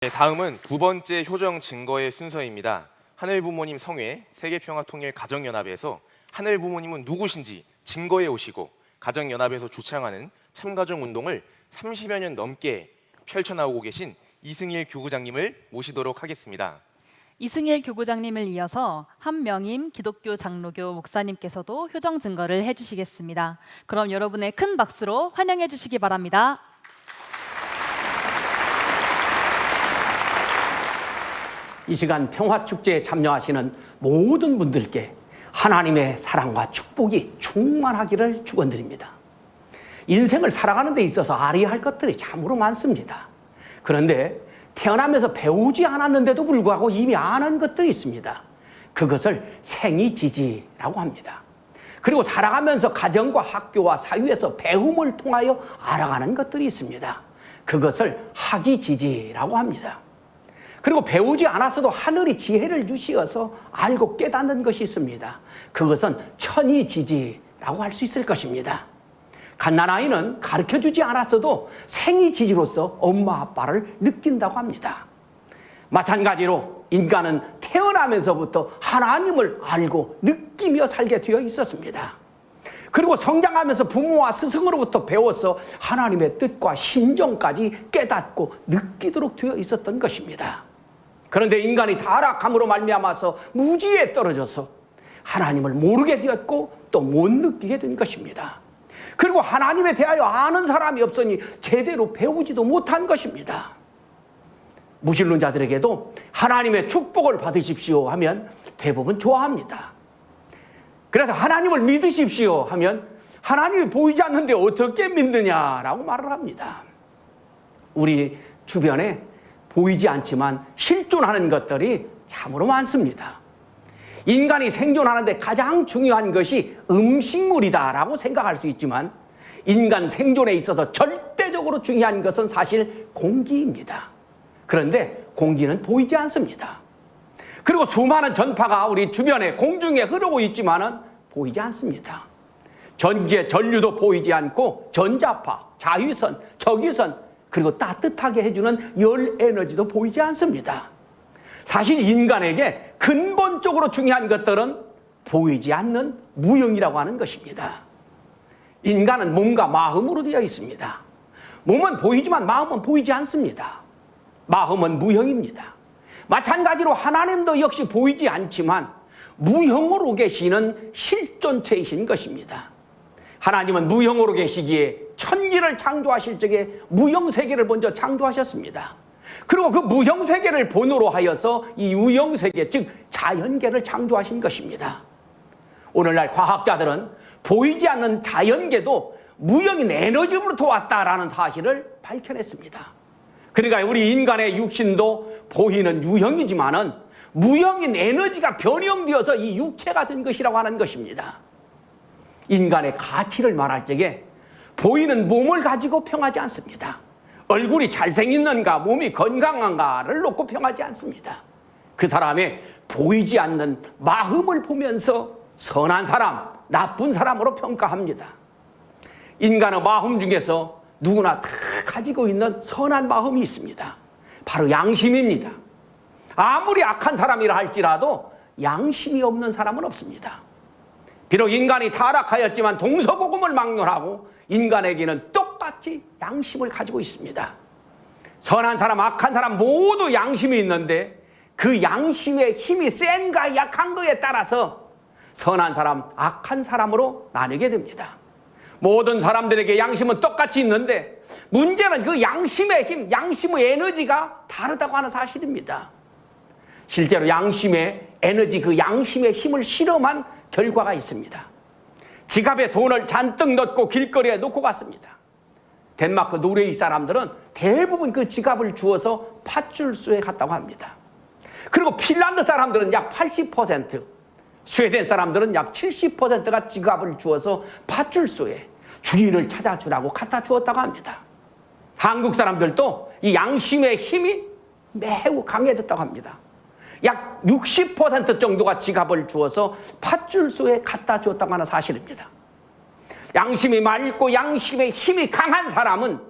네, 다음은 두 번째 효정 증거의 순서입니다. 하늘부모님 성회 세계평화통일 가정연합에서 하늘부모님은 누구신지 증거해 오시고 가정연합에서 주창하는 참가중 운동을 30여 년 넘게 펼쳐나오고 계신 이승일 교구장님을 모시도록 하겠습니다. 이승일 교구장님을 이어서 한명임 기독교 장로교 목사님께서도 효정 증거를 해주시겠습니다. 그럼 여러분의 큰 박수로 환영해 주시기 바랍니다. 이 시간 평화축제에 참여하시는 모든 분들께 하나님의 사랑과 축복이 충만하기를 축원드립니다. 인생을 살아가는 데 있어서 알아야 할 것들이 참으로 많습니다. 그런데 태어나면서 배우지 않았는데도 불구하고 이미 아는 것들이 있습니다. 그것을 생이지지라고 합니다. 그리고 살아가면서 가정과 학교와 사회에서 배움을 통하여 알아가는 것들이 있습니다. 그것을 학이지지라고 합니다. 그리고 배우지 않았어도 하늘이 지혜를 주시어서 알고 깨닫는 것이 있습니다. 그것은 천이지지라고 할 수 있을 것입니다. 갓난아이는 가르쳐주지 않았어도 생이지지로서 엄마 아빠를 느낀다고 합니다. 마찬가지로 인간은 태어나면서부터 하나님을 알고 느끼며 살게 되어 있었습니다. 그리고 성장하면서 부모와 스승으로부터 배워서 하나님의 뜻과 심정까지 깨닫고 느끼도록 되어 있었던 것입니다. 그런데 인간이 타락함으로 말미암아서 무지에 떨어져서 하나님을 모르게 되었고 또 못 느끼게 된 것입니다. 그리고 하나님에 대하여 아는 사람이 없으니 제대로 배우지도 못한 것입니다. 무신론자들에게도 하나님의 축복을 받으십시오 하면 대부분 좋아합니다. 그래서 하나님을 믿으십시오 하면 하나님이 보이지 않는데 어떻게 믿느냐라고 말을 합니다. 우리 주변에 보이지 않지만 실존하는 것들이 참으로 많습니다. 인간이 생존하는데 가장 중요한 것이 음식물이다라고 생각할 수 있지만 인간 생존에 있어서 절대적으로 중요한 것은 사실 공기입니다. 그런데 공기는 보이지 않습니다. 그리고 수많은 전파가 우리 주변에 공중에 흐르고 있지만은 보이지 않습니다. 전기의 전류도 보이지 않고 전자파, 자위선, 적위선 그리고 따뜻하게 해주는 열 에너지도 보이지 않습니다. 사실 인간에게 근본적으로 중요한 것들은 보이지 않는 무형이라고 하는 것입니다. 인간은 몸과 마음으로 되어 있습니다. 몸은 보이지만 마음은 보이지 않습니다. 마음은 무형입니다. 마찬가지로 하나님도 역시 보이지 않지만 무형으로 계시는 실존체이신 것입니다. 하나님은 무형으로 계시기에 천지를 창조하실 적에 무형세계를 먼저 창조하셨습니다. 그리고 그 무형세계를 본으로 하여서 이 유형세계 즉 자연계를 창조하신 것입니다. 오늘날 과학자들은 보이지 않는 자연계도 무형인 에너지로부터 왔다라는 사실을 밝혀냈습니다. 그러니까 우리 인간의 육신도 보이는 유형이지만은 무형인 에너지가 변형되어서 이 육체가 된 것이라고 하는 것입니다. 인간의 가치를 말할 적에 보이는 몸을 가지고 평하지 않습니다. 얼굴이 잘생겼는가 몸이 건강한가를 놓고 평하지 않습니다. 그 사람의 보이지 않는 마음을 보면서 선한 사람, 나쁜 사람으로 평가합니다. 인간의 마음 중에서 누구나 다 가지고 있는 선한 마음이 있습니다. 바로 양심입니다. 아무리 악한 사람이라 할지라도 양심이 없는 사람은 없습니다. 비록 인간이 타락하였지만 동서고금을 막론하고 인간에게는 똑같이 양심을 가지고 있습니다. 선한 사람, 악한 사람 모두 양심이 있는데 그 양심의 힘이 센가 약한 거에 따라서 선한 사람, 악한 사람으로 나뉘게 됩니다. 모든 사람들에게 양심은 똑같이 있는데 문제는 그 양심의 힘, 양심의 에너지가 다르다고 하는 사실입니다. 실제로 양심의 에너지, 그 양심의 힘을 실험한 결과가 있습니다. 지갑에 돈을 잔뜩 넣고 길거리에 놓고 갔습니다. 덴마크 노르웨이 사람들은 대부분 그 지갑을 주워서 파출소에 갔다고 합니다. 그리고 핀란드 사람들은 약 80%, 스웨덴 사람들은 약 70%가 지갑을 주워서 파출소에 주인을 찾아주라고 갖다 주었다고 합니다. 한국 사람들도 이 양심의 힘이 매우 강해졌다고 합니다. 약 60% 정도가 지갑을 주어서 파출소에 갖다 주었다고 하는 사실입니다. 양심이 맑고 양심의 힘이 강한 사람은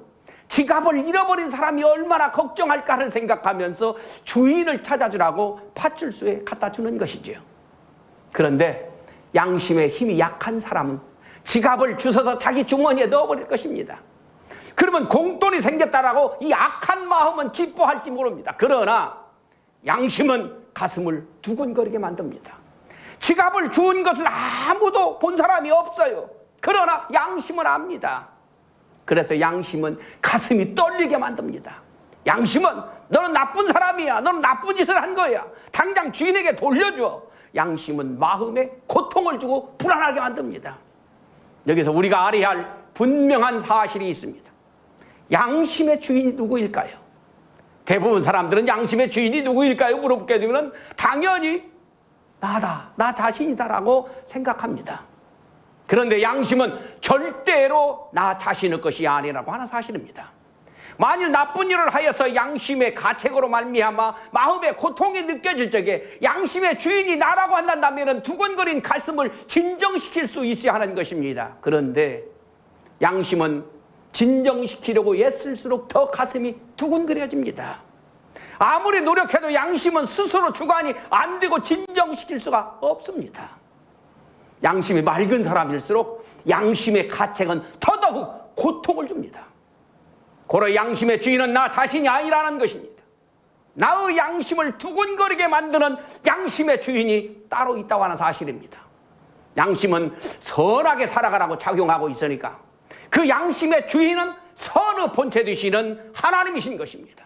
지갑을 잃어버린 사람이 얼마나 걱정할까를 생각하면서 주인을 찾아주라고 파출소에 갖다 주는 것이지요. 그런데 양심의 힘이 약한 사람은 지갑을 주워서 자기 주머니에 넣어버릴 것입니다. 그러면 공돈이 생겼다라고 이 악한 마음은 기뻐할지 모릅니다. 그러나 양심은 가슴을 두근거리게 만듭니다. 지갑을 주운 것을 아무도 본 사람이 없어요. 그러나 양심은 압니다. 그래서 양심은 가슴이 떨리게 만듭니다. 양심은 너는 나쁜 사람이야. 너는 나쁜 짓을 한 거야. 당장 주인에게 돌려줘. 양심은 마음에 고통을 주고 불안하게 만듭니다. 여기서 우리가 알아야 할 분명한 사실이 있습니다. 양심의 주인이 누구일까요? 대부분 사람들은 양심의 주인이 누구일까요? 물어보게 되면 당연히 나다, 나 자신이다라고 생각합니다. 그런데 양심은 절대로 나 자신의 것이 아니라고 하는 사실입니다. 만일 나쁜 일을 하여서 양심의 가책으로 말미암아 마음의 고통이 느껴질 적에 양심의 주인이 나라고 한다면 두근거린 가슴을 진정시킬 수 있어야 하는 것입니다. 그런데 양심은 진정시키려고 애쓸수록 더 가슴이 두근거려집니다. 아무리 노력해도 양심은 스스로 주관이 안 되고 진정시킬 수가 없습니다. 양심이 맑은 사람일수록 양심의 가책은 더더욱 고통을 줍니다. 고로 양심의 주인은 나 자신이 아니라는 것입니다. 나의 양심을 두근거리게 만드는 양심의 주인이 따로 있다고 하는 사실입니다. 양심은 선하게 살아가라고 작용하고 있으니까 그 양심의 주인은 선의 본체 되시는 하나님이신 것입니다.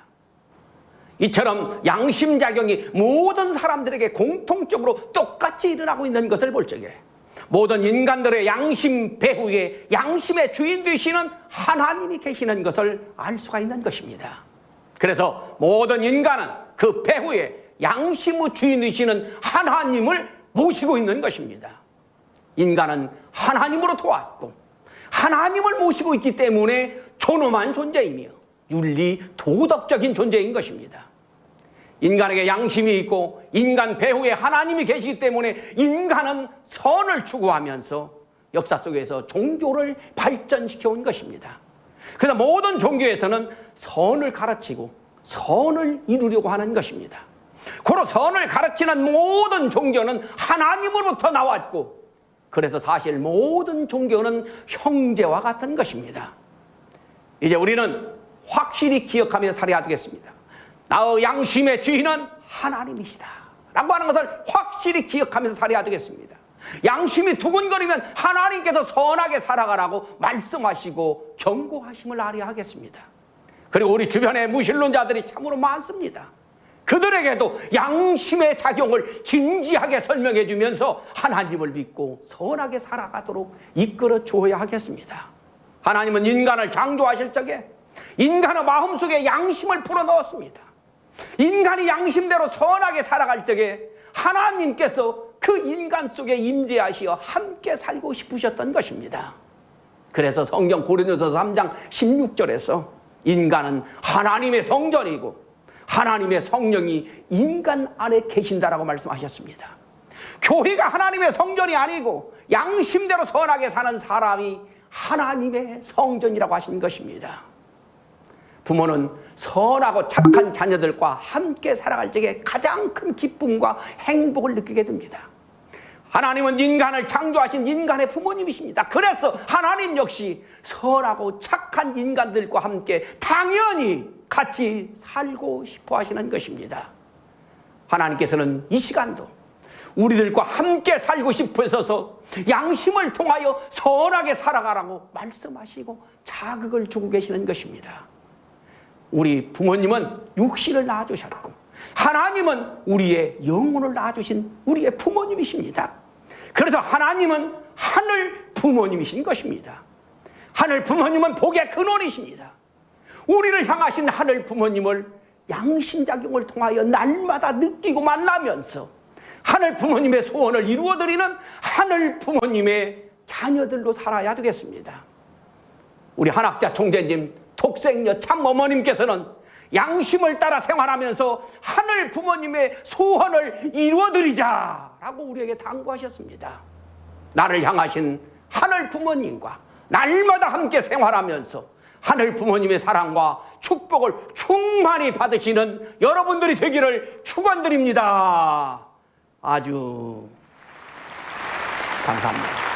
이처럼 양심작용이 모든 사람들에게 공통적으로 똑같이 일어나고 있는 것을 볼 적에 모든 인간들의 양심 배후에 양심의 주인 되시는 하나님이 계시는 것을 알 수가 있는 것입니다. 그래서 모든 인간은 그 배후에 양심의 주인 되시는 하나님을 모시고 있는 것입니다. 인간은 하나님으로 도왔고 하나님을 모시고 있기 때문에 존엄한 존재이며 윤리, 도덕적인 존재인 것입니다. 인간에게 양심이 있고 인간 배후에 하나님이 계시기 때문에 인간은 선을 추구하면서 역사 속에서 종교를 발전시켜 온 것입니다. 그래서 모든 종교에서는 선을 가르치고 선을 이루려고 하는 것입니다. 고로 선을 가르치는 모든 종교는 하나님으로부터 나왔고 그래서 사실 모든 종교는 형제와 같은 것입니다. 이제 우리는 확실히 기억하며 살아야 되겠습니다. 나의 양심의 주인은 하나님이시다 라고 하는 것을 확실히 기억하면서 살아야 되겠습니다. 양심이 두근거리면 하나님께서 선하게 살아가라고 말씀하시고 경고하심을 알아야 하겠습니다. 그리고 우리 주변에 무신론자들이 참으로 많습니다. 그들에게도 양심의 작용을 진지하게 설명해 주면서 하나님을 믿고 선하게 살아가도록 이끌어 줘야 하겠습니다. 하나님은 인간을 창조하실 적에 인간의 마음속에 양심을 불어넣었습니다. 인간이 양심대로 선하게 살아갈 적에 하나님께서 그 인간 속에 임재하시어 함께 살고 싶으셨던 것입니다. 그래서 성경 고린도서 3장 16절에서 인간은 하나님의 성전이고 하나님의 성령이 인간 안에 계신다라고 말씀하셨습니다. 교회가 하나님의 성전이 아니고 양심대로 선하게 사는 사람이 하나님의 성전이라고 하신 것입니다. 부모는 선하고 착한 자녀들과 함께 살아갈 적에 가장 큰 기쁨과 행복을 느끼게 됩니다. 하나님은 인간을 창조하신 인간의 부모님이십니다. 그래서 하나님 역시 선하고 착한 인간들과 함께 당연히 같이 살고 싶어 하시는 것입니다. 하나님께서는 이 시간도 우리들과 함께 살고 싶으셔서 양심을 통하여 선하게 살아가라고 말씀하시고 자극을 주고 계시는 것입니다. 우리 부모님은 육신을 낳아주셨고 하나님은 우리의 영혼을 낳아주신 우리의 부모님이십니다. 그래서 하나님은 하늘 부모님이신 것입니다. 하늘 부모님은 복의 근원이십니다. 우리를 향하신 하늘 부모님을 양심작용을 통하여 날마다 느끼고 만나면서 하늘 부모님의 소원을 이루어드리는 하늘 부모님의 자녀들로 살아야 되겠습니다. 우리 한학자 총재님 독생녀 참 어머님께서는 양심을 따라 생활하면서 하늘 부모님의 소원을 이루어드리자라고 우리에게 당부하셨습니다. 나를 향하신 하늘 부모님과 날마다 함께 생활하면서 하늘 부모님의 사랑과 축복을 충만히 받으시는 여러분들이 되기를 축원드립니다. 아주 감사합니다.